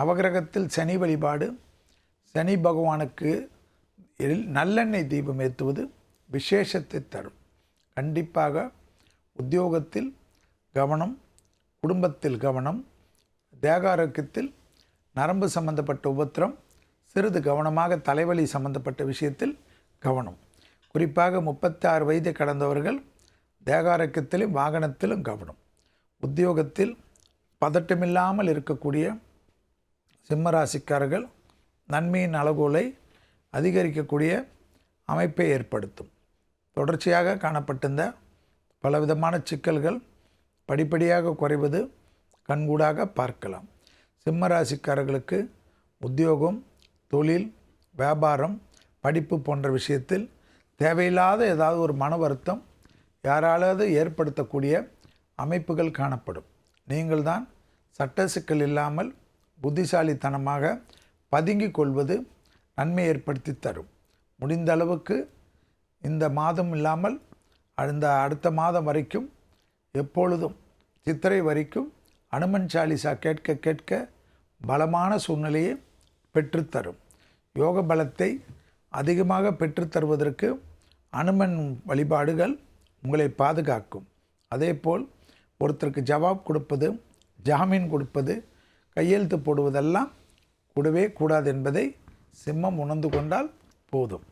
நவகிரகத்தில் சனி வழிபாடு, சனி பகவானுக்கு நல்லெண்ணெய் தீபம் ஏற்றுவது விசேஷத்தை தரும். கண்டிப்பாக உத்தியோகத்தில் கவனம், குடும்பத்தில் கவனம், தேக ஆரோக்கியத்தில் நரம்பு சம்பந்தப்பட்ட உபத்திரம், சிறிது கவனமாக தலைவலி சம்பந்தப்பட்ட விஷயத்தில் கவனம். குறிப்பாக 36 வயதை கடந்தவர்கள் தேக ஆரோக்கியத்திலும் வாகனத்திலும் கவனம். உத்தியோகத்தில் பதட்டமில்லாமல் இருக்கக்கூடிய சிம்மராசிக்காரர்கள் நன்மையின் அளவுகோலை அதிகரிக்கக்கூடிய அமைப்பை ஏற்படுத்தும். தொடர்ச்சியாக காணப்பட்டிருந்த பலவிதமான சிக்கல்கள் படிப்படியாக குறைவது கண்கூடாக பார்க்கலாம். சிம்மராசிக்காரர்களுக்கு உத்தியோகம், தொழில், வியாபாரம், படிப்பு போன்ற விஷயத்தில் தேவையில்லாத ஏதாவது ஒரு மன வருத்தம் யாராலாவது ஏற்படுத்தக்கூடிய அமைப்புகள் காணப்படும். நீங்கள் தான் சட்ட சிக்கல் இல்லாமல் புத்திசாலித்தனமாக பதுங்கிக் கொள்வது நன்மை ஏற்படுத்தி தரும். முடிந்த அளவுக்கு இந்த மாதம் இல்லாமல் அடுத்த மாதம் வரைக்கும் எப்பொழுதும் சித்திரை வரைக்கும் அனுமன் சாலிசா கேட்க கேட்க பலமான சூழ்நிலையை பெற்றுத்தரும். யோக பலத்தை அதிகமாக பெற்றுத்தருவதற்கு அனுமன் வழிபாடுகள் உங்களை பாதுகாக்கும். அதேபோல் ஒருத்தருக்கு ஜவாப் கொடுப்பது, ஜாமீன் கொடுப்பது, கையெழுத்து போடுவதெல்லாம் கூடவே கூடாது என்பதை சிம்மம் உணர்ந்து கொண்டால் போதும்.